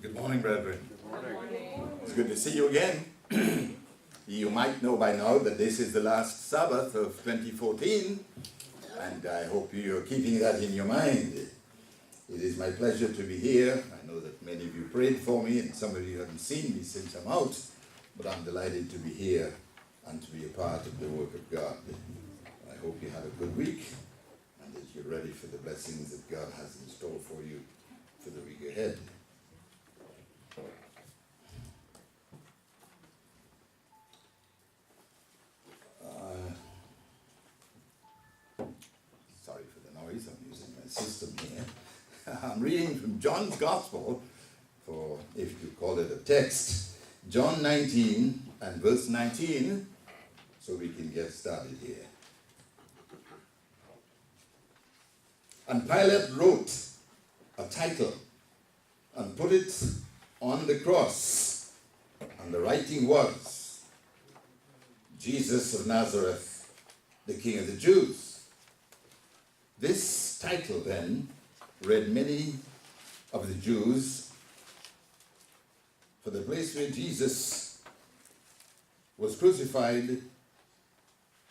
Good morning, brethren. Good morning. It's good to see you again. You might know by now that this is the last Sabbath of 2014, and I hope you're keeping that in your mind. It is my pleasure to be here. I know that many of you prayed for me, and some of you haven't seen me since I'm out, but I'm delighted to be here and to be a part of the work of God. I hope you had a good week, and that you're ready for the blessings that God has in store for you for the week ahead. Sorry for the noise, I'm using my system here. I'm reading from John's Gospel, for if you call it a text, John 19 and verse 19, so we can get started here. And Pilate wrote a title and put it on the cross, and the writing was, Jesus of Nazareth, the King of the Jews. This title then read many of the Jews, for the place where Jesus was crucified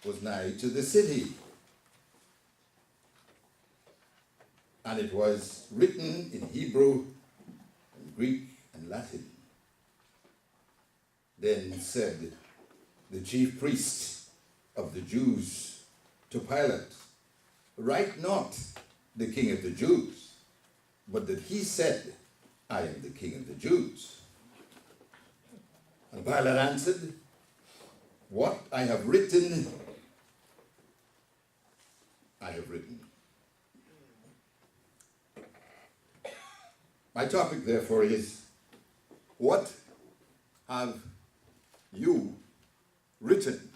was nigh to the city. And it was written in Hebrew and Greek and Latin. Then said the chief priest of the Jews to Pilate, write not the King of the Jews, but that he said, I am the King of the Jews. And Pilate answered, what I have written, I have written. My topic, therefore, is, what have you written?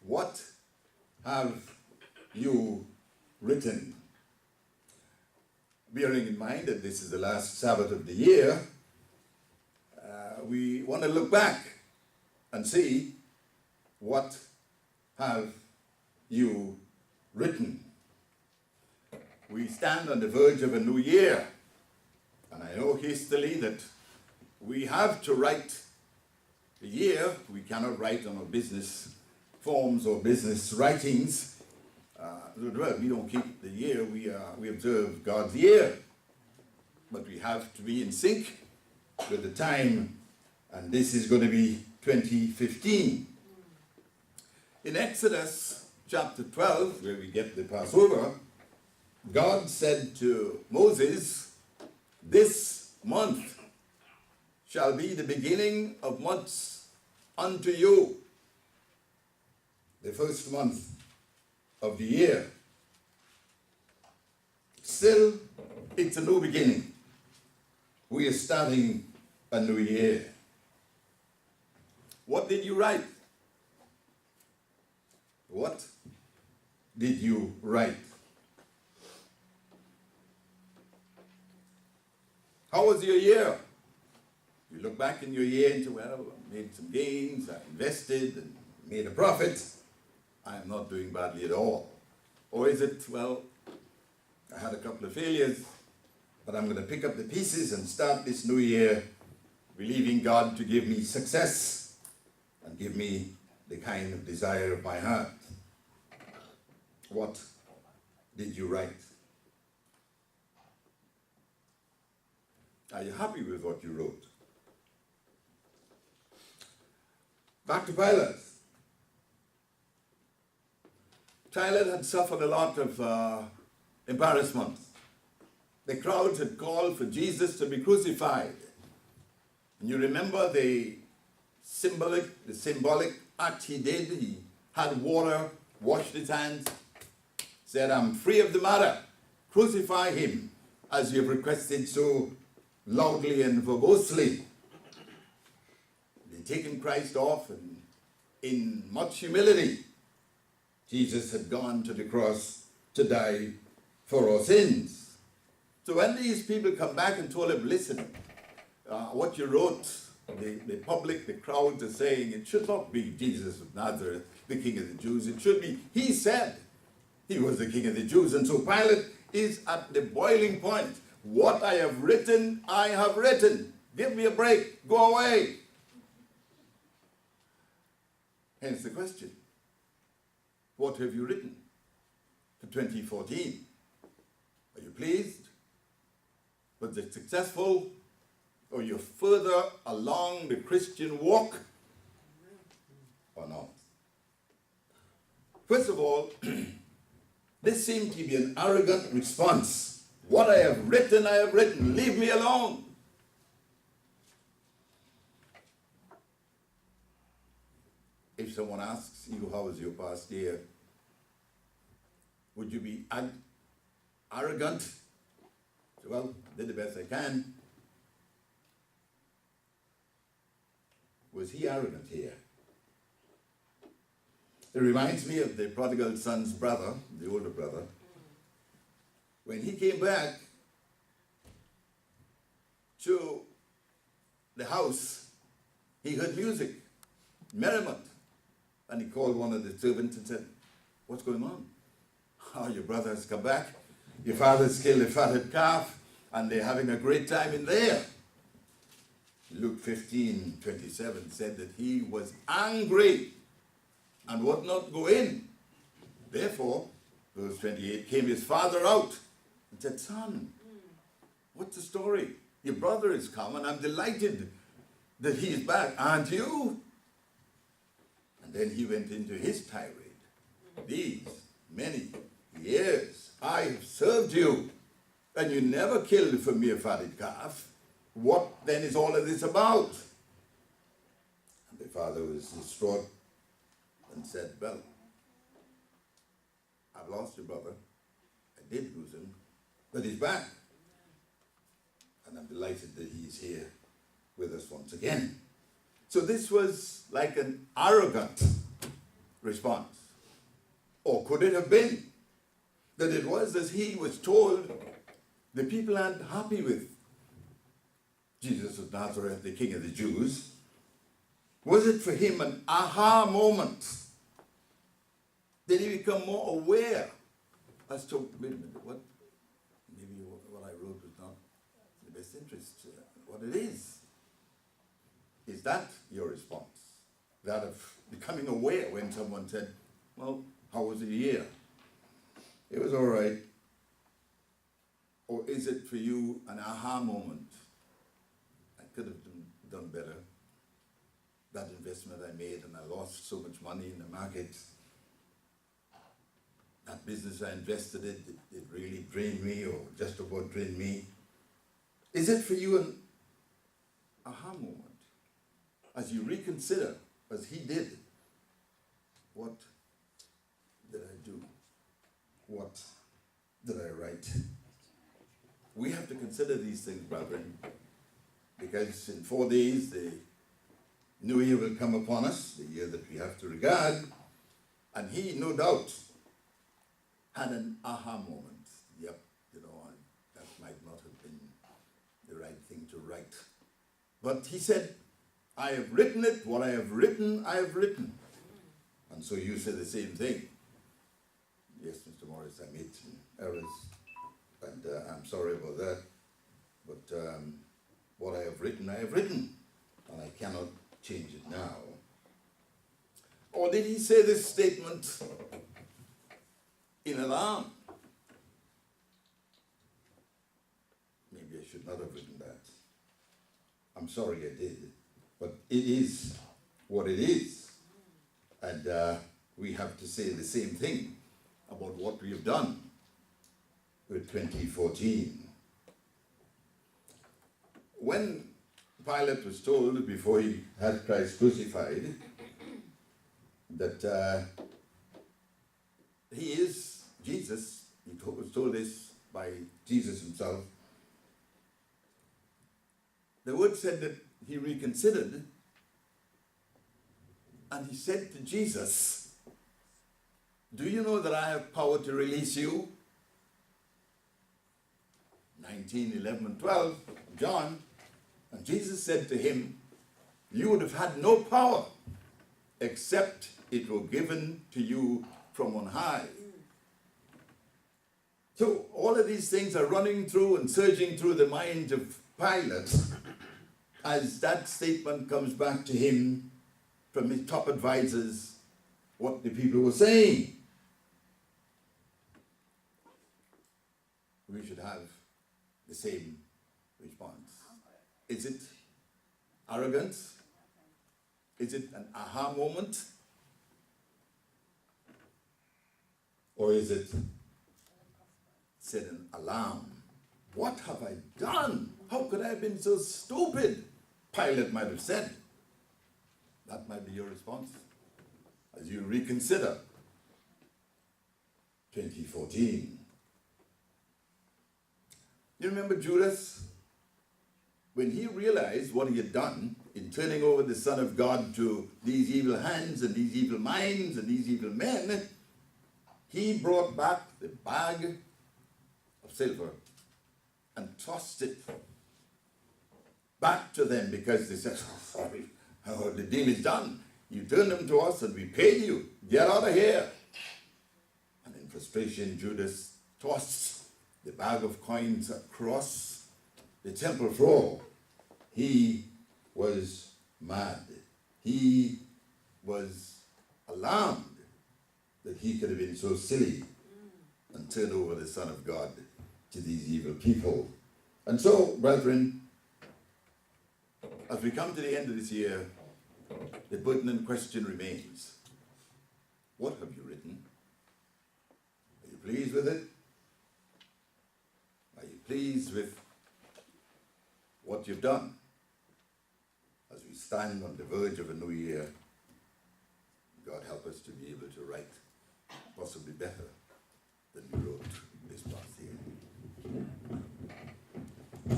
What have you written? Bearing in mind that this is the last Sabbath of the year, we want to look back and see, what have you written? We stand on the verge of a new year, and I know hastily that we have to write the year. We cannot write on our business forms or business writings. We don't keep the year, we observe God's year. But we have to be in sync with the time, and this is going to be 2015. In Exodus chapter 12, where we get the Passover, God said to Moses, this month shall be the beginning of months unto you. The first month of the year. Still, it's a new beginning. We are starting a new year. What did you write? What did you write? How was your year? You look back in your year and say, well, I made some gains, I invested and made a profit. I'm not doing badly at all. Or is it, well, I had a couple of failures, but I'm going to pick up the pieces and start this new year believing God to give me success and give me the kind of desire of my heart. What did you write? Are you happy with what you wrote? Back to Pilate. Pilate had suffered a lot of embarrassment. The crowds had called for Jesus to be crucified. And you remember the symbolic act he did. He had water, washed his hands, said, I'm free of the matter. Crucify him, as you have requested so loudly and verbosely. They'd taken Christ off, and in much humility, Jesus had gone to the cross to die for our sins. So when these people come back and told him, listen, what you wrote, the public, the crowds are saying, it should not be Jesus of Nazareth, the King of the Jews. It should be, he said he was the King of the Jews. And so Pilate is at the boiling point. What I have written, I have written. Give me a break. Go away. Hence the question. What have you written for 2014? Are you pleased? Was it successful? Or you're further along the Christian walk? Or not? First of all, this seemed to be an arrogant response. What I have written, I have written. Leave me alone. If someone asks you, how was your past year? Would you be arrogant? Well, I did the best I can. Was he arrogant here? It reminds me of the prodigal son's brother, the older brother. When he came back to the house, he heard music, merriment. And he called one of the servants and said, "What's going on? Oh, your brother has come back. Your father's killed a fatted calf, and they're having a great time in there." Luke 15:27 said that he was angry and would not go in. Therefore, verse 28, came his father out and said, "Son, what's the story? Your brother has come, and I'm delighted that he's back. Aren't you?" And then he went into his tirade. "These many years I have served you, and you never killed for me a fatted calf. What then is all of this about?" And the father was distraught and said, "Well, I've lost your brother. I did lose him, but he's back. And I'm delighted that he's here with us once again." So this was like an arrogant response. Or could it have been that it was as he was told the people aren't happy with Jesus of Nazareth, the King of the Jews? Was it for him an aha moment? Did he become more aware as to, wait a minute, maybe what I wrote was not in the best interest, what it is? Is that your response? That of becoming aware when someone said, "Well, how was the year?" "It was all right." Or is it for you an aha moment? "I could have done better. That investment I made and I lost so much money in the market. That business I invested in, it really drained me, or just about drained me." Is it for you an aha moment? As you reconsider, as he did, what did I do? What did I write? We have to consider these things, brethren, because in 4 days the new year will come upon us, the year that we have to regard, and he, no doubt, had an aha moment. Yep, that might not have been the right thing to write. But he said, "I have written it, what I have written, I have written." And so you say the same thing. "Yes, Mr. Morris, I made some errors, and I'm sorry about that. But what I have written, and I cannot change it now." Or did he say this statement in alarm? Maybe I should not have written that. I'm sorry I did. But it is what it is. And we have to say the same thing about what we have done with 2014. When Pilate was told before he had Christ crucified that he is Jesus, he was told this by Jesus himself, the word said that he reconsidered, and he said to Jesus, "Do you know that I have power to release you?" 19:11 and 12, John. And Jesus said to him, "You would have had no power except it were given to you from on high." So all of these things are running through and surging through the mind of Pilate as that statement comes back to him from his top advisors, what the people were saying. We should have the same response. Is it arrogance? Is it an aha moment? Or is it set an alarm? What have I done? How could I have been so stupid? Pilate might have said. That might be your response as you reconsider 2014. You remember Judas? When he realized what he had done in turning over the Son of God to these evil hands and these evil minds and these evil men, he brought back the bag of silver and tossed it back to them because they said, "Oh, sorry, the deal is done. You turned them to us and we paid you. Get out of here." And in frustration, Judas tossed the bag of coins across the temple floor. He was mad. He was alarmed that he could have been so silly and turned over the Son of God to these evil people. And so, brethren, as we come to the end of this year, the pertinent question remains: what have you written? Are you pleased with it? Are you pleased with what you've done? As we stand on the verge of a new year, God help us to be able to write possibly better than we wrote.